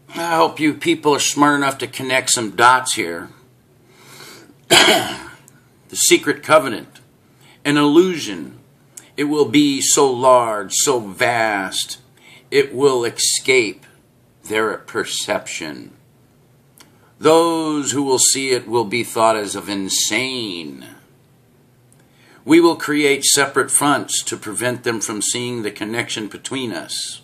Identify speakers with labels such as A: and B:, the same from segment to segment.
A: I hope you people are smart enough to connect some dots here. The secret covenant, an illusion. It will be so large, so vast, it will escape their perception. Those who will see it will be thought as of insane. We will create separate fronts to prevent them from seeing the connection between us.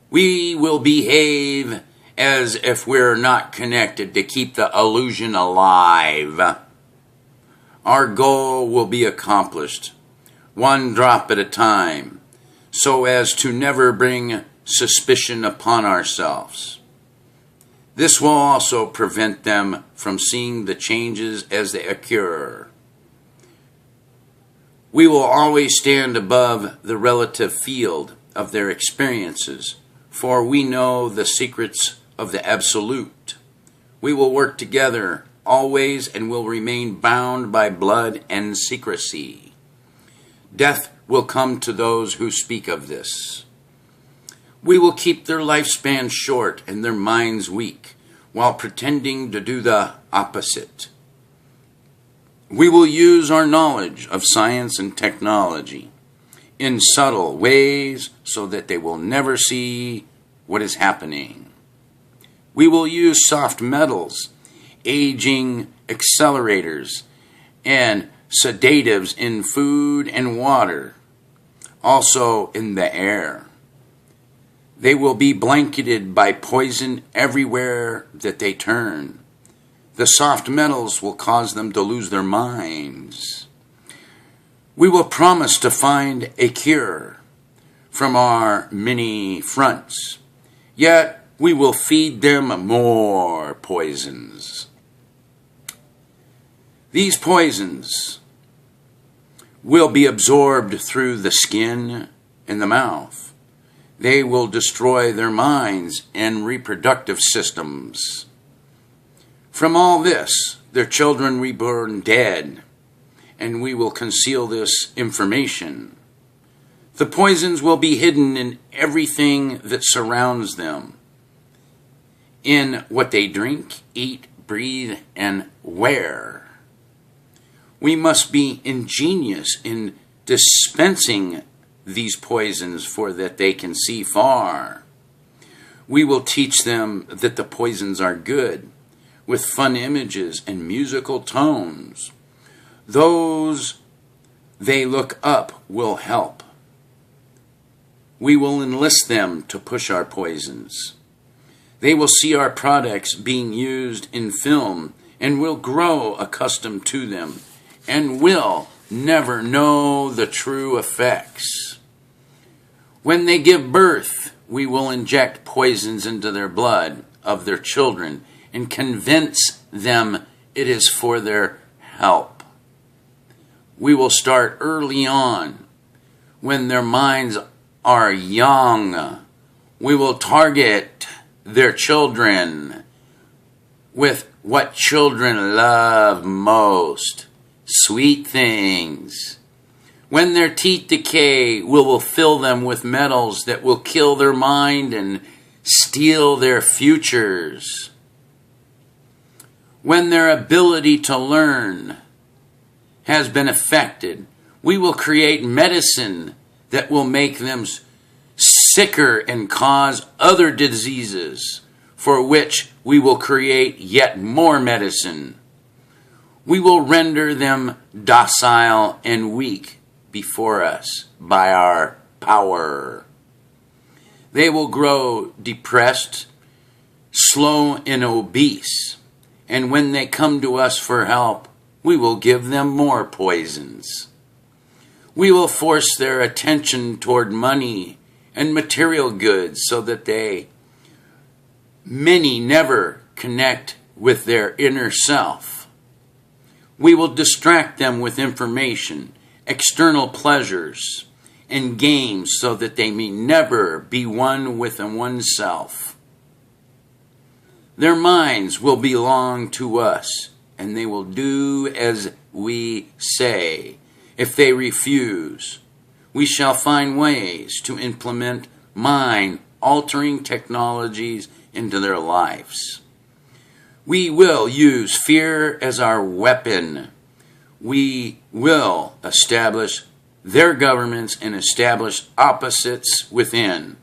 A: We will behave as if we're not connected to keep the illusion alive. Our goal will be accomplished, one drop at a time, so as to never bring suspicion upon ourselves. This will also prevent them from seeing the changes as they occur. We will always stand above the relative field of their experiences, for we know the secrets of the absolute. We will work together always and will remain bound by blood and secrecy. Death will come to those who speak of this. We will keep their lifespan short and their minds weak, while pretending to do the opposite. We will use our knowledge of science and technology in subtle ways so that they will never see what is happening. We will use soft metals, aging accelerators, and sedatives in food and water, also in the air. They will be blanketed by poison everywhere that they turn. The soft metals will cause them to lose their minds. We will promise to find a cure from our many fronts, yet we will feed them more poisons. These poisons will be absorbed through the skin and the mouth. They will destroy their minds and reproductive systems. From all this, their children reborn dead, and we will conceal this information. The poisons will be hidden in everything that surrounds them, in what they drink, eat, breathe, and wear. We must be ingenious in dispensing these poisons for that they can see far. We will teach them that the poisons are good, with fun images and musical tones. Those they look up will help. We will enlist them to push our poisons. They will see our products being used in film and will grow accustomed to them and will never know the true effects. When they give birth, we will inject poisons into their blood of their children and convince them it is for their help. We will start early on, when their minds are young. We will target their children with what children love most, sweet things. When their teeth decay, we will fill them with metals that will kill their mind and steal their futures. When their ability to learn has been affected, we will create medicine that will make them sicker and cause other diseases, for which we will create yet more medicine. We will render them docile and weak before us by our power. They will grow depressed, slow, and obese. And when they come to us for help, we will give them more poisons. We will force their attention toward money and material goods so that many never connect with their inner self. We will distract them with information, external pleasures, and games so that they may never be one with oneself. Their minds will belong to us, and they will do as we say. If they refuse, we shall find ways to implement mind-altering technologies into their lives. We will use fear as our weapon. We will establish their governments and establish opposites within.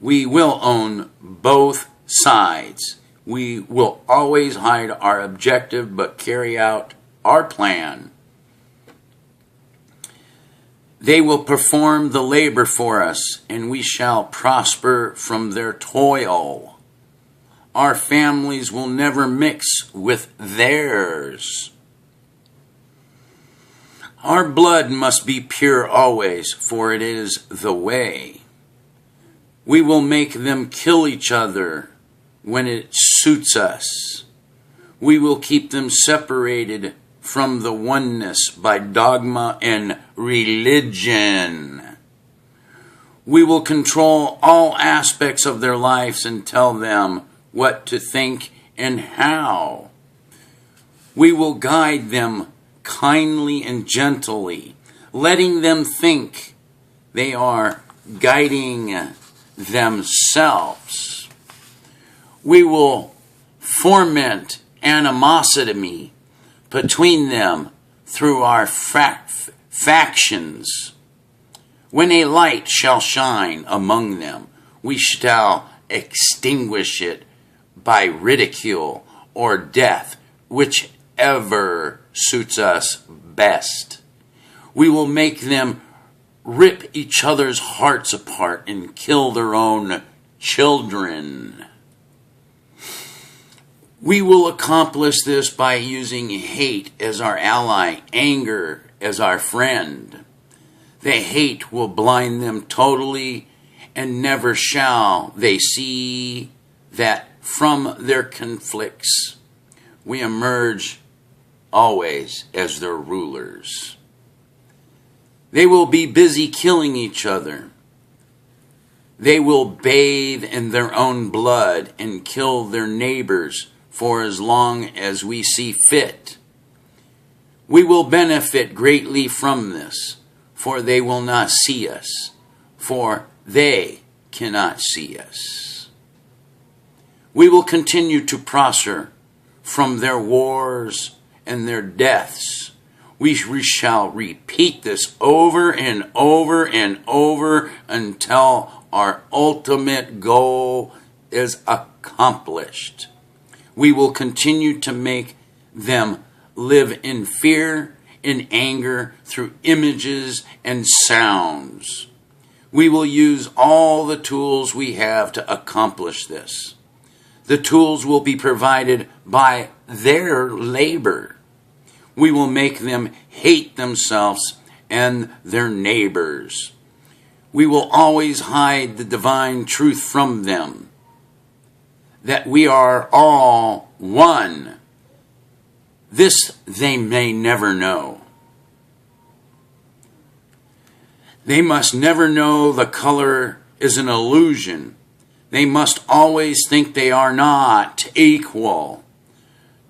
A: We will own both sides. We will always hide our objective but carry out our plan. They will perform the labor for us, and we shall prosper from their toil. Our families will never mix with theirs. Our blood must be pure always, for it is the way. We will make them kill each other when it suits us. We will keep them separated from the oneness by dogma and religion. We will control all aspects of their lives and tell them what to think and how. We will guide them kindly and gently, letting them think they are guiding themselves. We will foment animosity between them through our factions. When a light shall shine among them, we shall extinguish it by ridicule or death, whichever suits us best. We will make them rip each other's hearts apart and kill their own children. We will accomplish this by using hate as our ally, anger as our friend. The hate will blind them totally, and never shall they see that from their conflicts we emerge always as their rulers. They will be busy killing each other. They will bathe in their own blood and kill their neighbors for as long as we see fit. We will benefit greatly from this, for they will not see us, for they cannot see us. We will continue to prosper from their wars and their deaths. We shall repeat this over and over and over until our ultimate goal is accomplished. We will continue to make them live in fear, in anger, through images and sounds. We will use all the tools we have to accomplish this. The tools will be provided by their labor. We will make them hate themselves and their neighbors. We will always hide the divine truth from them, that we are all one. This they may never know. They must never know the color is an illusion. They must always think they are not equal.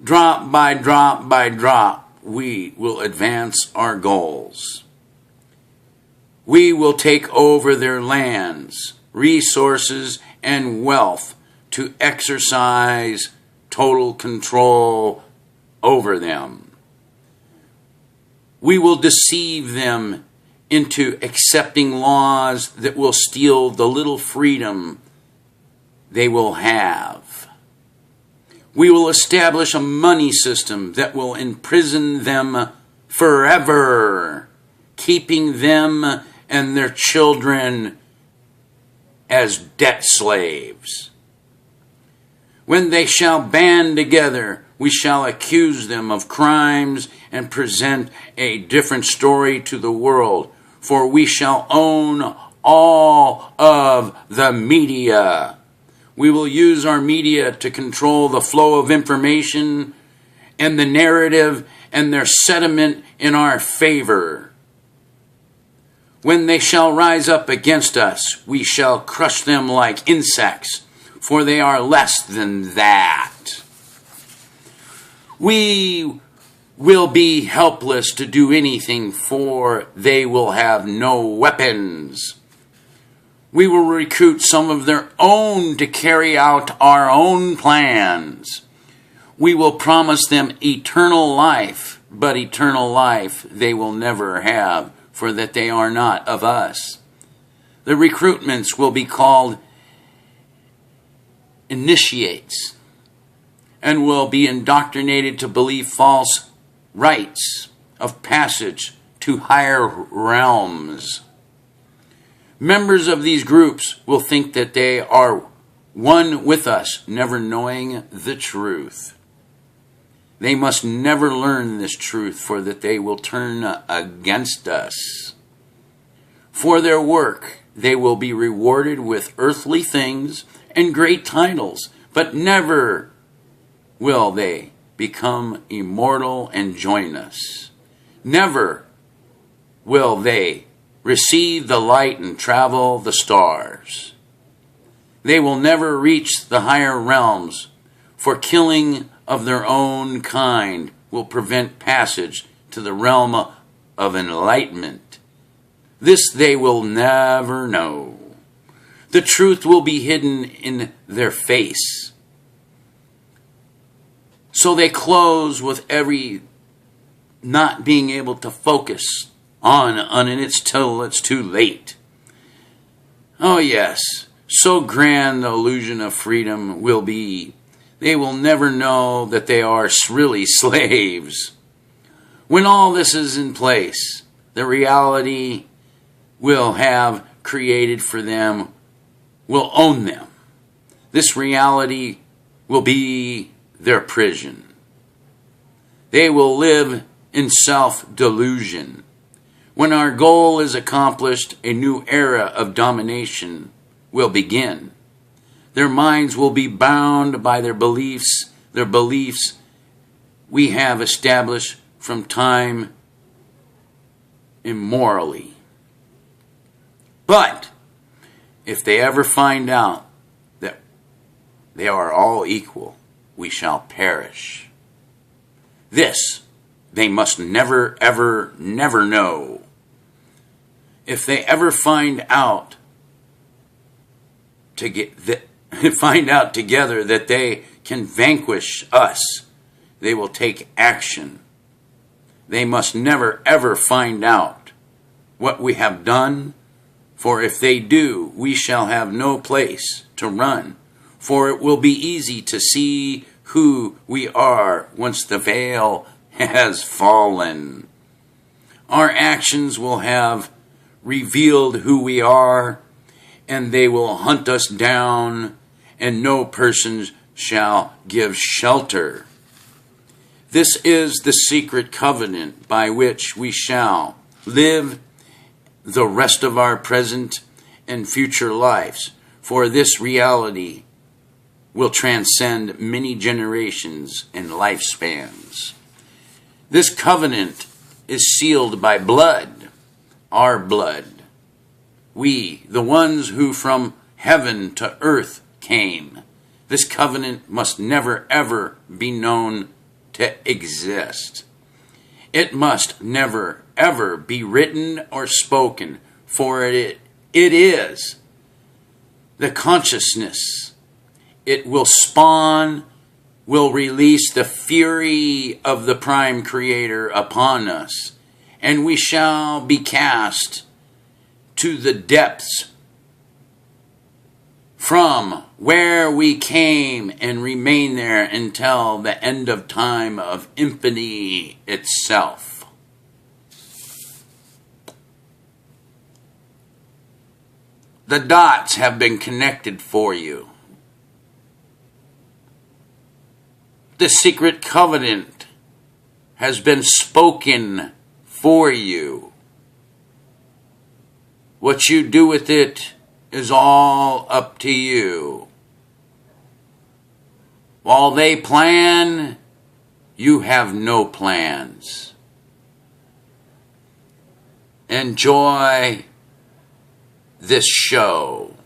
A: Drop by drop by drop, we will advance our goals. We will take over their lands, resources, and wealth to exercise total control over them. We will deceive them into accepting laws that will steal the little freedom they will have. We will establish a money system that will imprison them forever, keeping them and their children as debt slaves. When they shall band together, we shall accuse them of crimes and present a different story to the world, for we shall own all of the media. We will use our media to control the flow of information and the narrative and their sentiment in our favor. When they shall rise up against us, we shall crush them like insects, for they are less than that. We will be helpless to do anything, for they will have no weapons. We will recruit some of their own to carry out our own plans. We will promise them eternal life, but eternal life they will never have, for that they are not of us. The recruitments will be called initiates and will be indoctrinated to believe false rites of passage to higher realms. Members of these groups will think that they are one with us, never knowing the truth. They must never learn this truth, for that they will turn against us. For their work, they will be rewarded with earthly things and great titles, but never will they become immortal and join us. Never will they receive the light and travel the stars. They will never reach the higher realms, for killing of their own kind will prevent passage to the realm of enlightenment. This they will never know. The truth will be hidden in their face. So they close with every not being able to focus on it till it's too late. Oh yes, so grand the illusion of freedom will be. They will never know that they are really slaves. When all this is in place, the reality will have created for them will own them. This reality will be their prison. They will live in self-delusion. When our goal is accomplished, a new era of domination will begin. Their minds will be bound by their beliefs we have established from time immorally. But if they ever find out that they are all equal, we shall perish. This they must never, ever, never know. If they ever find out together that they can vanquish us, they will take action. They must never, ever find out what we have done, for if they do, we shall have no place to run, for it will be easy to see who we are once the veil has fallen. Our actions will have revealed who we are, and they will hunt us down, and no person shall give shelter. This is the secret covenant by which we shall live the rest of our present and future lives, for this reality will transcend many generations and lifespans. This covenant is sealed by blood, our blood. We, the ones who from heaven to earth came. This covenant must never ever be known to exist. It must never ever be written or spoken, for it is the consciousness. It will spawn, will release the fury of the Prime Creator upon us, and we shall be cast to the depths from where we came and remain there until the end of time of infinity itself. The dots have been connected for you. The secret covenant has been spoken for you. What you do with it is all up to you. While they plan, you have no plans. Enjoy this show.